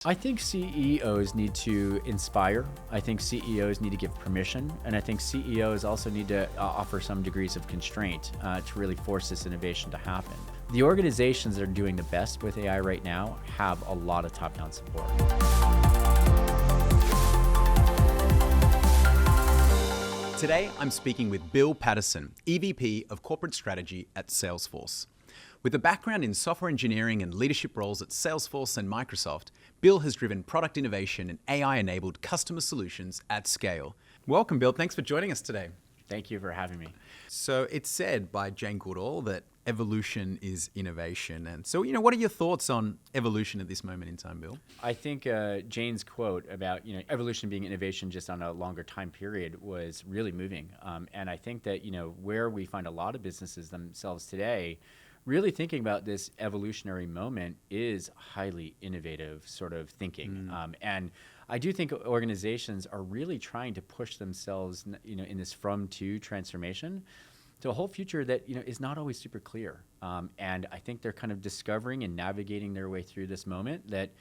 I think CEOs need to inspire. I think CEOs need to give permission. And I think CEOs also need to offer some degrees of constraint to really force this innovation to happen. The organizations that are doing the best with AI right now have a lot of top-down support. Today, I'm speaking with Bill Patterson, EVP of Corporate Strategy at Salesforce. With a background in software engineering and leadership roles at Salesforce and Microsoft, Bill has driven product innovation and AI-enabled customer solutions at scale. Welcome, Bill. Thanks for joining us today. Thank you for having me. So it's said by Jane Goodall that evolution is innovation. And so, what are your thoughts on evolution at this moment in time, Bill? I think Jane's quote about evolution being innovation just on a longer time period was really moving. And I think that where we find a lot of businesses themselves today really thinking about this evolutionary moment is highly innovative sort of thinking. And I do think organizations are really trying to push themselves in this from to transformation to a whole future that is not always super clear. And I think they're kind of discovering and navigating their way through this moment that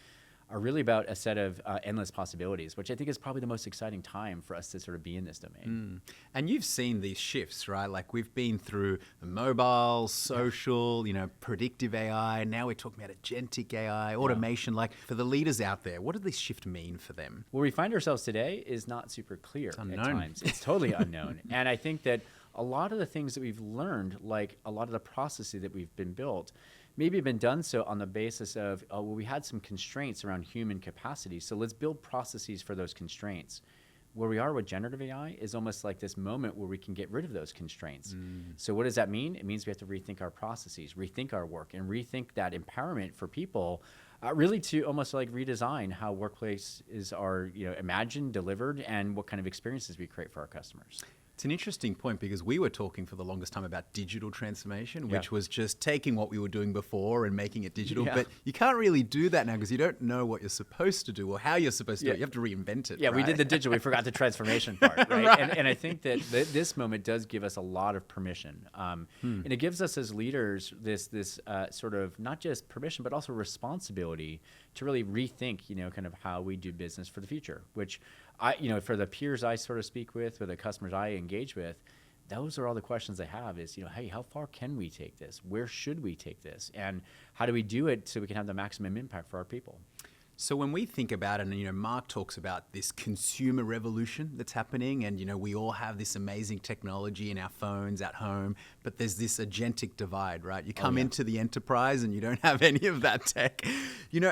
are really about a set of endless possibilities, which I think is probably the most exciting time for us to sort of be in this domain. And you've seen these shifts, right? Like we've been through mobile, social, predictive AI. Now we're talking about agentic AI, automation. Like for the leaders out there, what does this shift mean for them? Where we find ourselves today is not super clear at times. It's totally unknown. And I think that a lot of the things that we've learned, like a lot of the processes that we've been built, maybe been done so on the basis of, we had some constraints around human capacity, so let's build processes for those constraints. Where we are with generative AI is almost like this moment where we can get rid of those constraints. So what does that mean? It means we have to rethink our processes, rethink our work, and rethink that empowerment for people, really to almost like redesign how workplaces are imagined, delivered, and what kind of experiences we create for our customers. It's an interesting point because we were talking for the longest time about digital transformation, which was just taking what we were doing before and making it digital. But you can't really do that now because you don't know what you're supposed to do or how you're supposed to do it. You have to reinvent it. Yeah, we did the digital. We forgot the transformation part, right? Right. And I think that this moment does give us a lot of permission. And it gives us as leaders this sort of not just permission, but also responsibility to really rethink, kind of how we do business for the future, which for the peers I sort of speak with, or the customers I engage with, those are all the questions they have is, hey, how far can we take this? Where should we take this? And how do we do it so we can have the maximum impact for our people? So when we think about it, and Mark talks about this consumer revolution that's happening, and we all have this amazing technology in our phones at home, but there's this agentic divide, right? You come into the enterprise and you don't have any of that tech.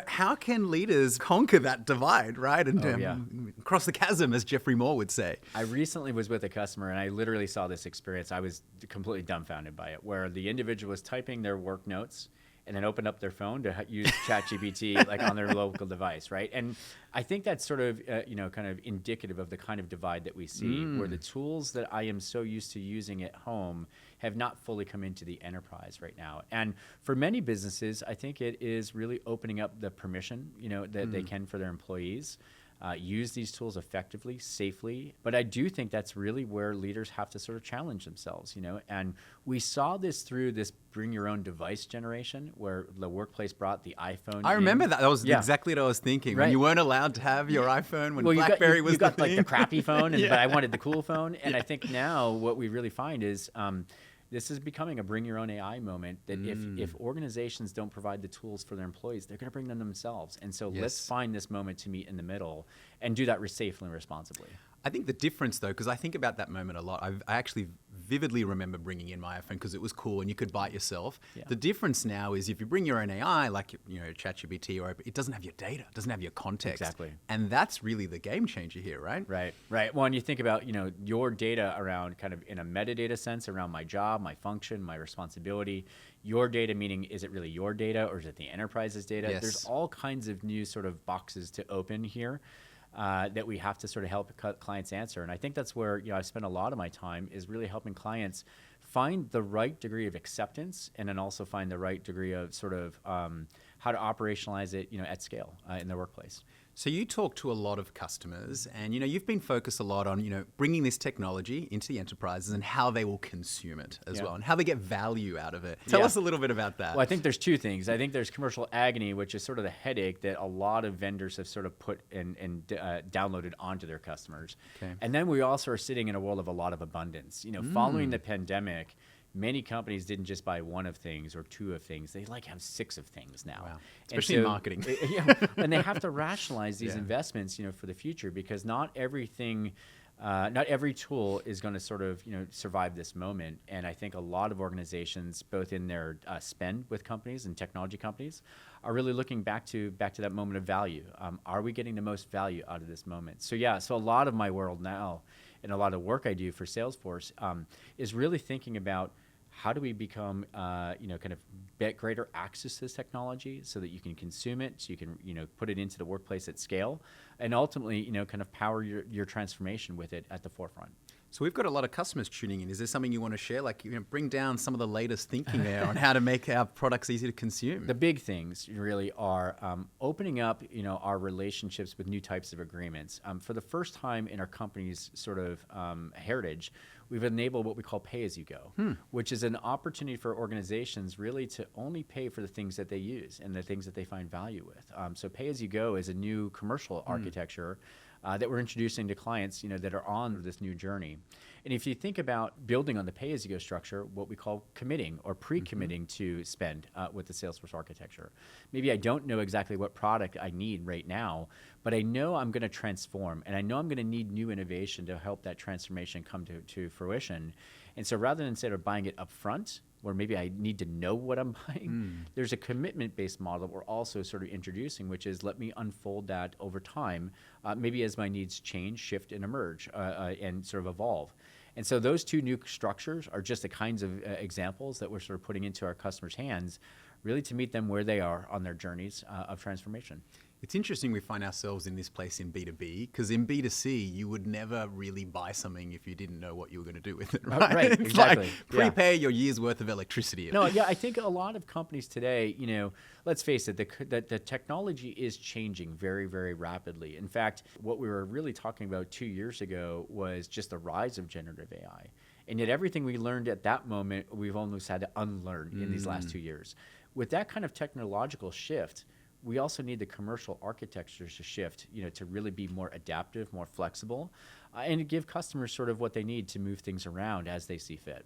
How can leaders conquer that divide, right? And cross the chasm, as Jeffrey Moore would say. I recently was with a customer and I literally saw this experience. I was completely dumbfounded by it, where the individual was typing their work notes and then open up their phone to use ChatGPT like on their local device, right? And I think that's sort of, kind of indicative of the kind of divide that we see, where the tools that I am so used to using at home have not fully come into the enterprise right now. And for many businesses, I think it is really opening up the permission, that they can for their employees. Use these tools effectively, safely. But I do think that's really where leaders have to sort of challenge themselves, And we saw this through this bring your own device generation where the workplace brought the iPhone I remember that. That was exactly what I was thinking. Right. When you weren't allowed to have your iPhone, when BlackBerry was the thing. You got like the crappy phone, but I wanted the cool phone. And I think now what we really find is this is becoming a bring your own AI moment that if organizations don't provide the tools for their employees, they're going to bring them themselves. And so let's find this moment to meet in the middle and do that safely and responsibly. I think the difference, though, because I think about that moment a lot, I actually vividly remember bringing in my iPhone because it was cool and you could buy it yourself. Yeah. The difference now is if you bring your own AI, like ChatGPT, or it doesn't have your data, it doesn't have your context. Exactly. And that's really the game changer here, right? Right. Well, and you think about, your data around kind of in a metadata sense around my job, my function, my responsibility. Your data meaning, is it really your data or is it the enterprise's data? Yes. There's all kinds of new sort of boxes to open here. That we have to sort of help clients answer. And I think that's where I spend a lot of my time is really helping clients find the right degree of acceptance and then also find the right degree of sort of how to operationalize it, at scale in their workplace. So you talk to a lot of customers, and you've been focused a lot on bringing this technology into the enterprises and how they will consume it as well, and how they get value out of it. Tell us a little bit about that. Well, I think there's two things. I think there's commercial agony, which is sort of the headache that a lot of vendors have sort of put and downloaded onto their customers. Okay. And then we also are sitting in a world of a lot of abundance. Following the pandemic, many companies didn't just buy one of things or two of things. They have 6 of things now. Wow. Especially in marketing. And they have to rationalize these investments, for the future, because not every tool is going to sort of, survive this moment. And I think a lot of organizations, both in their spend with companies and technology companies, are really looking back to that moment of value. Are we getting the most value out of this moment? So a lot of my world now and a lot of work I do for Salesforce is really thinking about how do we become, kind of get greater access to this technology so that you can consume it, so you can, put it into the workplace at scale, and ultimately, kind of power your transformation with it at the forefront. So we've got a lot of customers tuning in. Is there something you want to share? Bring down some of the latest thinking there on how to make our products easy to consume. The big things really are opening up, our relationships with new types of agreements. For the first time in our company's sort of heritage, we've enabled what we call pay-as-you-go, which is an opportunity for organizations really to only pay for the things that they use and the things that they find value with. So pay-as-you-go is a new commercial architecture that we're introducing to clients, that are on this new journey. And if you think about building on the pay-as-you-go structure, what we call committing or pre-committing to spend with the Salesforce architecture. Maybe I don't know exactly what product I need right now, but I know I'm going to transform, and I know I'm going to need new innovation to help that transformation come to fruition. And so rather than instead of buying it up front, where maybe I need to know what I'm buying, there's a commitment-based model we're also sort of introducing, which is let me unfold that over time, maybe as my needs change, shift, and emerge, and sort of evolve. And so those two new structures are just the kinds of examples that we're sort of putting into our customers' hands, really to meet them where they are on their journeys of transformation. It's interesting we find ourselves in this place in B2B, because in B2C, you would never really buy something if you didn't know what you were going to do with it, right? Right, It's exactly. like prepare your year's worth of electricity. No, I think a lot of companies today, let's face it, the technology is changing very, very rapidly. In fact, what we were really talking about 2 years ago was just the rise of generative AI. And yet everything we learned at that moment, we've almost had to unlearn in these last 2 years. With that kind of technological shift, we also need the commercial architectures to shift, to really be more adaptive, more flexible, and to give customers sort of what they need to move things around as they see fit.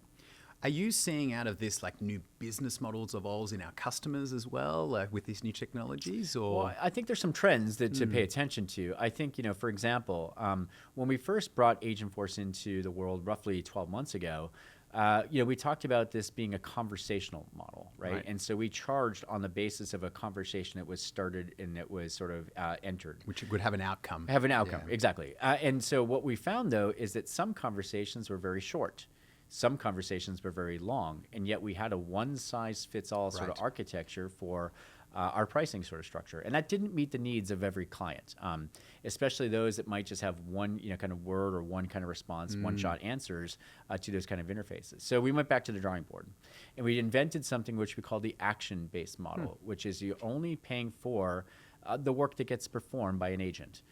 Are you seeing out of this new business models evolve in our customers as well with these new technologies? Or? Well, I think there's some trends that to pay attention to. I think, for example, when we first brought Agentforce into the world roughly 12 months ago, we talked about this being a conversational model, right? And so we charged on the basis of a conversation that was started and that was sort of entered. Which would have an outcome. Have an outcome, exactly. And so what we found, though, is that some conversations were very short. Some conversations were very long. And yet we had a one-size-fits-all sort of architecture for our pricing sort of structure. And that didn't meet the needs of every client, especially those that might just have one kind of word or one kind of response, one-shot answers to those kind of interfaces. So we went back to the drawing board, and we invented something which we call the action-based model, which is you're only paying for the work that gets performed by an agent.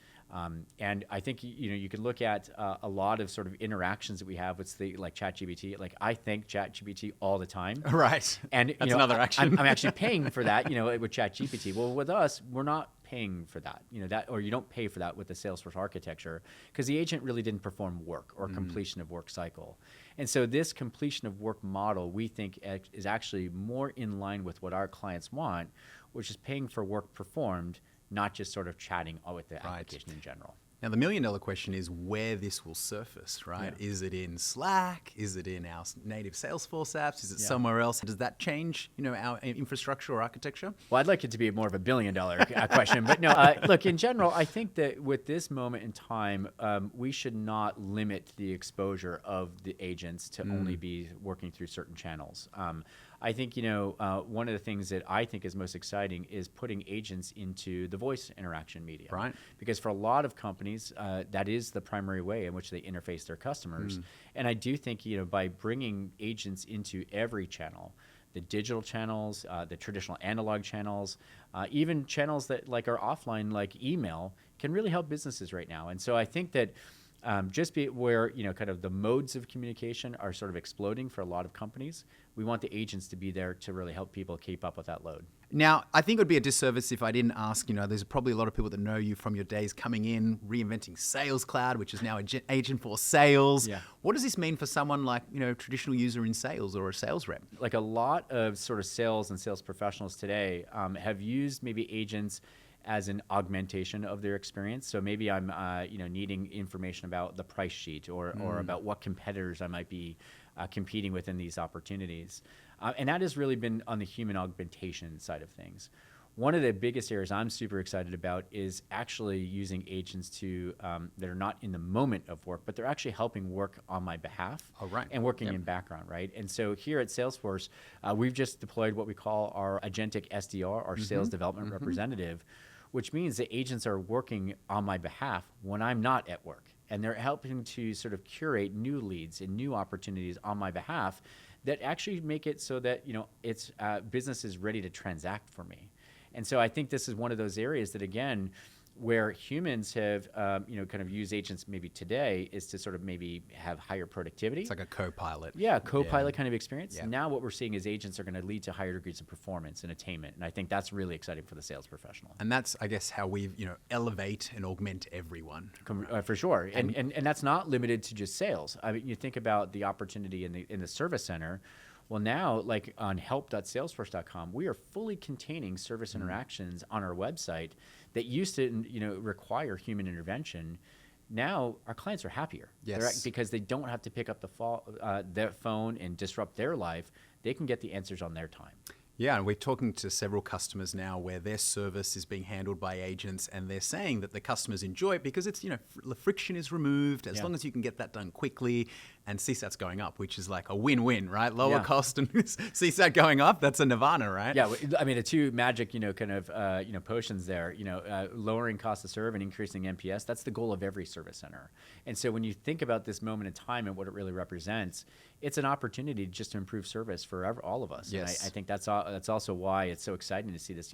And I think you can look at a lot of sort of interactions that we have with ChatGPT. I thank ChatGPT all the time. Right. And that's another action. I'm actually paying for that, with ChatGPT. Well, with us, we're not paying for that. Or you don't pay for that with the Salesforce architecture because the agent really didn't perform work or completion of work cycle. And so this completion of work model we think is actually more in line with what our clients want, which is paying for work performed, not just sort of chatting with the application in general. Now, the million-dollar question is where this will surface, right? Yeah. Is it in Slack? Is it in our native Salesforce apps? Is it somewhere else? Does that change, our infrastructure or architecture? Well, I'd like it to be more of a billion-dollar question. But no, look, in general, I think that with this moment in time, we should not limit the exposure of the agents to only be working through certain channels. I think, one of the things that I think is most exciting is putting agents into the voice interaction media. Right. Because for a lot of companies, that is the primary way in which they interface their customers. And I do think, by bringing agents into every channel, the digital channels, the traditional analog channels, even channels that like are offline, like email, can really help businesses right now. And so I think that just be where, kind of the modes of communication are sort of exploding for a lot of companies, we want the agents to be there to really help people keep up with that load. Now, I think it would be a disservice if I didn't ask, there's probably a lot of people that know you from your days coming in, reinventing Sales Cloud, which is now Agentforce Sales. Yeah. What does this mean for someone like, traditional user in sales or a sales rep? Like a lot of sort of sales and sales professionals today have used maybe agents as an augmentation of their experience. So maybe I'm, needing information about the price sheet or about what competitors I might be competing with in these opportunities. And that has really been on the human augmentation side of things. One of the biggest areas I'm super excited about is actually using agents to that are not in the moment of work, but they're actually helping work on my behalf and working in background, right? And so here at Salesforce, we've just deployed what we call our agentic SDR, our sales development representative, which means that agents are working on my behalf when I'm not at work. And they're helping to sort of curate new leads and new opportunities on my behalf that actually make it so that, it's business is ready to transact for me. And so I think this is one of those areas that, again, where humans have, kind of used agents maybe today is to sort of maybe have higher productivity. It's like a co-pilot. Yeah, co-pilot kind of experience. Yeah. Now what we're seeing is agents are going to lead to higher degrees of performance and attainment. And I think that's really exciting for the sales professional. And that's, I guess, how we, elevate and augment everyone. For sure. And that's not limited to just sales. I mean, you think about the opportunity in the service center. Well, now, like on help.salesforce.com, we are fully containing service interactions on our website that used to, require human intervention. Now, our clients are happier. Yes. Because they don't have to pick up their phone and disrupt their life. They can get the answers on their time. Yeah, and we're talking to several customers now where their service is being handled by agents, and they're saying that the customers enjoy it because it's, the friction is removed as long as you can get that done quickly, and CSAT's going up, which is like a win-win, right? Lower cost and CSAT going up, that's a nirvana, right? Yeah, I mean, the two magic, potions there, lowering cost to serve and increasing NPS, that's the goal of every service center. And so when you think about this moment in time and what it really represents, it's an opportunity just to improve service for all of us. Yes. And I think that's also why it's so exciting to see this,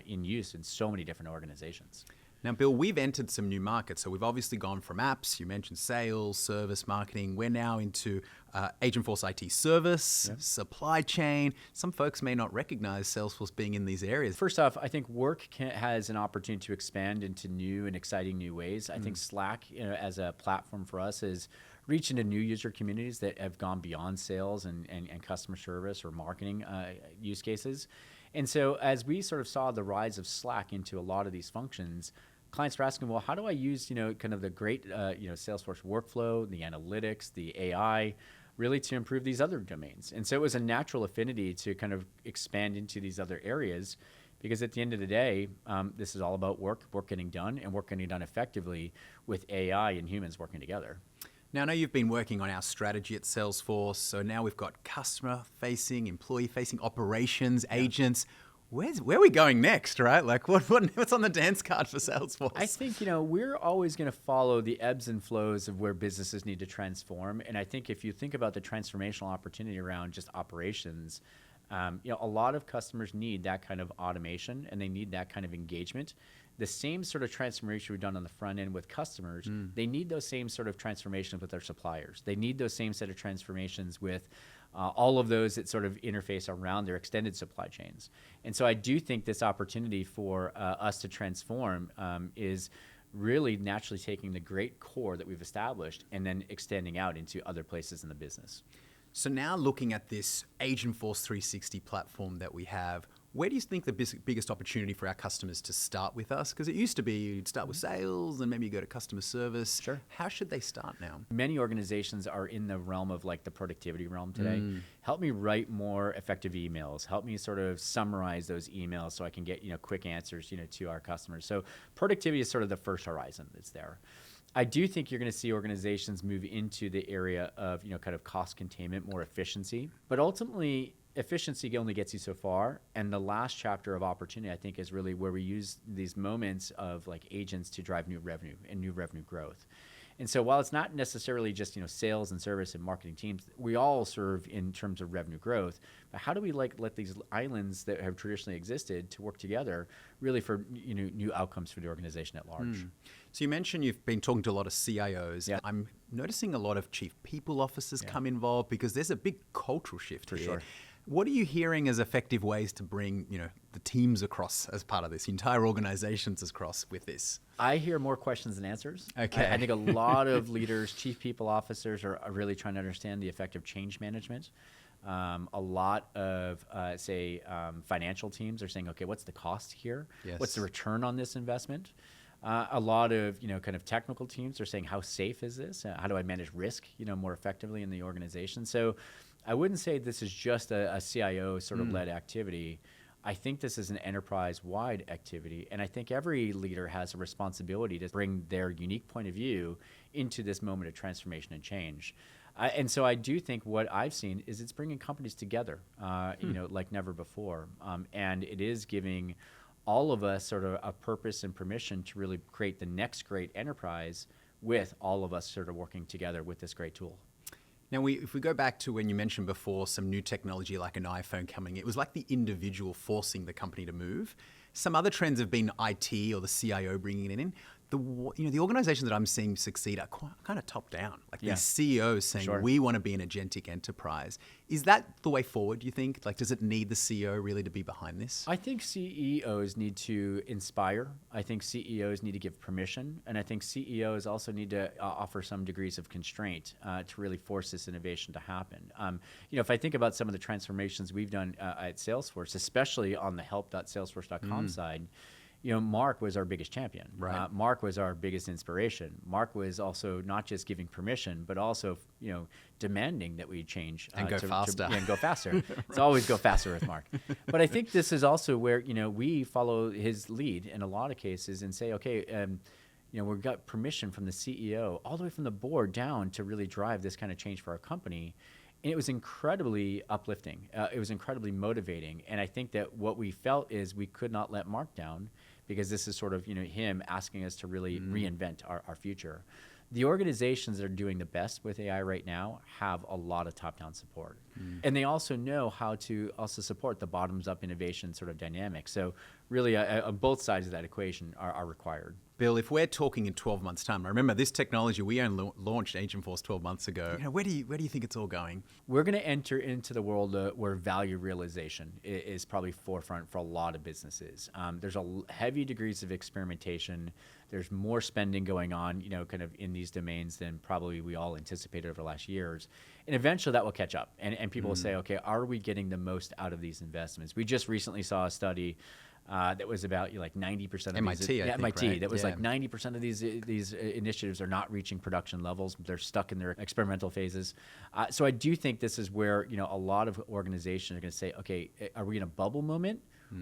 in use in so many different organizations. Now, Bill, we've entered some new markets. So we've obviously gone from apps, you mentioned sales, service, marketing. We're now into Agentforce IT service, supply chain. Some folks may not recognize Salesforce being in these areas. First off, I think work has an opportunity to expand into new and exciting new ways. I think Slack, as a platform for us, is reach into new user communities that have gone beyond sales and customer service or marketing use cases. And so as we sort of saw the rise of Slack into a lot of these functions, clients were asking, well, how do I use, kind of the great, Salesforce workflow, the analytics, the AI, really to improve these other domains? And so it was a natural affinity to kind of expand into these other areas, because at the end of the day, this is all about work getting done, and work getting done effectively with AI and humans working together. Now, I know you've been working on our strategy at Salesforce, so now we've got customer-facing, employee-facing operations, agents. Where are we going next, right? Like, what's on the dance card for Salesforce? I think, we're always going to follow the ebbs and flows of where businesses need to transform. And I think if you think about the transformational opportunity around just operations, a lot of customers need that kind of automation, and they need that kind of engagement. The same sort of transformation we've done on the front end with customers, they need those same sort of transformations with their suppliers. They need those same set of transformations with all of those that sort of interface around their extended supply chains. And so I do think this opportunity for us to transform is really naturally taking the great core that we've established and then extending out into other places in the business. So now looking at this Agentforce 360 platform that we have, where do you think the biggest opportunity for our customers to start with us? Because it used to be you'd start with sales and maybe you go to customer service. Sure. How should they start now? Many organizations are in the realm of like the productivity realm today. Help me write more effective emails. Help me sort of summarize those emails so I can get, quick answers, to our customers. So productivity is sort of the first horizon that's there. I do think you're going to see organizations move into the area of, kind of cost containment, more efficiency. But ultimately, efficiency only gets you so far. And the last chapter of opportunity, I think, is really where we use these moments of like agents to drive new revenue and new revenue growth. And so while it's not necessarily just, sales and service and marketing teams, we all serve in terms of revenue growth. But how do we let these islands that have traditionally existed to work together really for new outcomes for the organization at large? So you mentioned you've been talking to a lot of CIOs. Yeah. I'm noticing a lot of chief people officers come involved because there's a big cultural shift For here. sure. What are you hearing as effective ways to bring, the teams across as part of this, entire organizations across with this? I hear more questions than answers. Okay. I think a lot of leaders, chief people officers are really trying to understand the effect of change management. A lot of, financial teams are saying, okay, what's the cost here? Yes. What's the return on this investment? A lot of, kind of technical teams are saying, how safe is this? How do I manage risk, more effectively in the organization? So I wouldn't say this is just a CIO sort of led activity. I think this is an enterprise-wide activity, and I think every leader has a responsibility to bring their unique point of view into this moment of transformation and change. And so I do think what I've seen is it's bringing companies together, like never before, and it is giving all of us sort of a purpose and permission to really create the next great enterprise with all of us sort of working together with this great tool. Now, if we go back to when you mentioned before some new technology like an iPhone coming, it was like the individual forcing the company to move. Some other trends have been IT or the CIO bringing it in. The organizations that I'm seeing succeed are kind of top down, like these CEOs saying, Sure. we want to be an agentic enterprise. Is that the way forward, do you think? Like, does it need the CEO really to be behind this? I think CEOs need to inspire. I think CEOs need to give permission. And I think CEOs also need to offer some degrees of constraint to really force this innovation to happen. If I think about some of the transformations we've done at Salesforce, especially on the help.salesforce.com side, Mark was our biggest champion. Right. Mark was our biggest inspiration. Mark was also not just giving permission, but also, demanding that we change And go faster. And go faster. It's always go faster with Mark. But I think this is also where, we follow his lead in a lot of cases and say, okay, we've got permission from the CEO all the way from the board down to really drive this kind of change for our company. And it was incredibly uplifting. It was incredibly motivating. And I think that what we felt is we could not let Mark down because this is sort of, him asking us to really reinvent our future. The organizations that are doing the best with AI right now have a lot of top-down support. And they also know how to also support the bottoms-up innovation sort of dynamic. So really, both sides of that equation are required. Bill, if we're talking in 12 months' time, I remember this technology, we only launched Agentforce 12 months ago. Where do you think it's all going? We're going to enter into the world where value realization is probably forefront for a lot of businesses. There's heavy degrees of experimentation. There's more spending going on, kind of in these domains than probably we all anticipated over the last years. And eventually that will catch up. And people will say, okay, are we getting the most out of these investments? We just recently saw a study that was about like 90% of MIT, these, I think, MIT. right? That was like 90% of these initiatives are not reaching production levels. They're stuck in their experimental phases. So I do think this is where a lot of organizations are going to say, okay, are we in a bubble moment,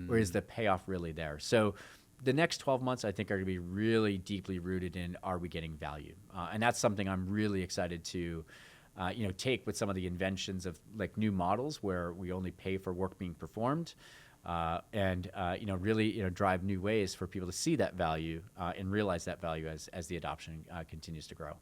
or is the payoff really there? So the next 12 months, I think, are going to be really deeply rooted in, are we getting value? And that's something I'm really excited to take with some of the inventions of like new models where we only pay for work being performed. And really drive new ways for people to see that value and realize that value as the adoption continues to grow.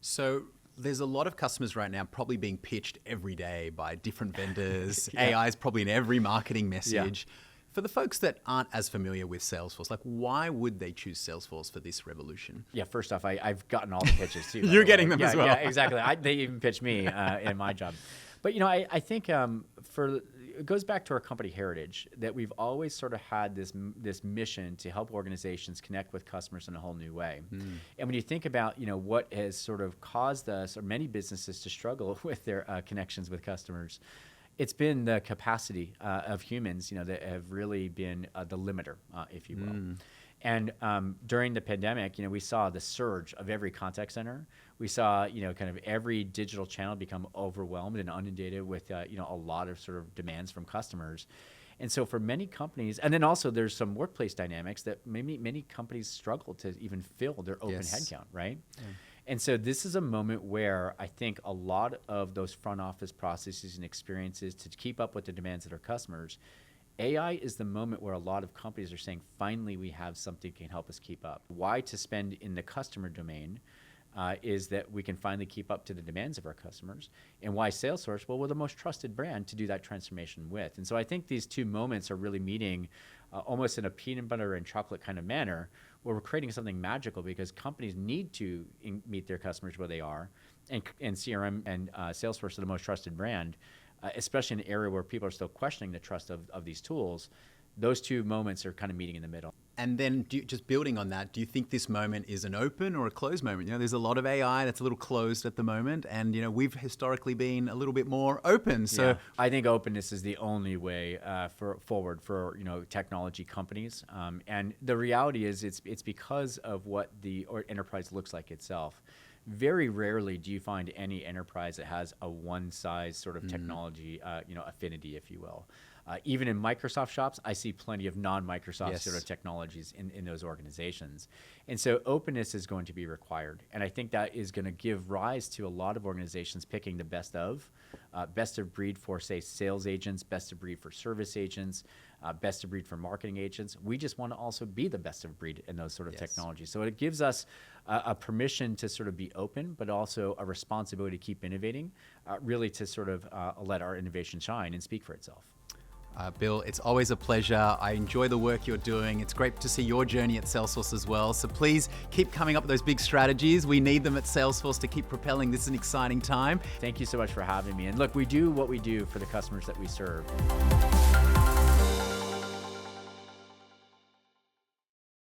So there's a lot of customers right now probably being pitched every day by different vendors. AI is probably in every marketing message. Yeah. For the folks that aren't as familiar with Salesforce, like why would they choose Salesforce for this revolution? Yeah, first off, I've gotten all the pitches too. You're getting them as well. Yeah, exactly. They even pitch me in my job. But I think it goes back to our company heritage that we've always sort of had this mission to help organizations connect with customers in a whole new way. And when you think about what has sort of caused us or many businesses to struggle with their connections with customers, it's been the capacity of humans that have really been the limiter, if you will. And during the pandemic, we saw the surge of every contact center. We saw, kind of every digital channel become overwhelmed and inundated with, a lot of sort of demands from customers. And so for many companies, and then also there's some workplace dynamics that many companies struggle to even fill their open headcount, right? Yeah. And so this is a moment where I think a lot of those front office processes and experiences to keep up with the demands of their customers, AI is the moment where a lot of companies are saying, finally, we have something that can help us keep up. Why to spend in the customer domain is that we can finally keep up to the demands of our customers. And why Salesforce? Well, we're the most trusted brand to do that transformation with. And so I think these two moments are really meeting almost in a peanut butter and chocolate kind of manner, where we're creating something magical because companies need to meet their customers where they are. And CRM and Salesforce are the most trusted brand, especially in an area where people are still questioning the trust of these tools. Those two moments are kind of meeting in the middle. And then just building on that, do you think this moment is an open or a closed moment? You know, there's a lot of AI that's a little closed at the moment, and you know, we've historically been a little bit more open. So yeah, I think openness is the only way forward for technology companies. And the reality is, it's because of what the enterprise looks like itself. Very rarely do you find any enterprise that has a one-size sort of technology, affinity, if you will. Even in Microsoft shops, I see plenty of non-Microsoft sort of technologies in those organizations. And so openness is going to be required. And I think that is going to give rise to a lot of organizations picking the best of breed for, say, sales agents, best of breed for service agents, best of breed for marketing agents. We just want to also be the best of breed in those sort of technologies. So it gives us a permission to sort of be open, but also a responsibility to keep innovating, really to sort of let our innovation shine and speak for itself. Bill, it's always a pleasure. I enjoy the work you're doing. It's great to see your journey at Salesforce as well. So please keep coming up with those big strategies. We need them at Salesforce to keep propelling. This is an exciting time. Thank you so much for having me. And look, we do what we do for the customers that we serve.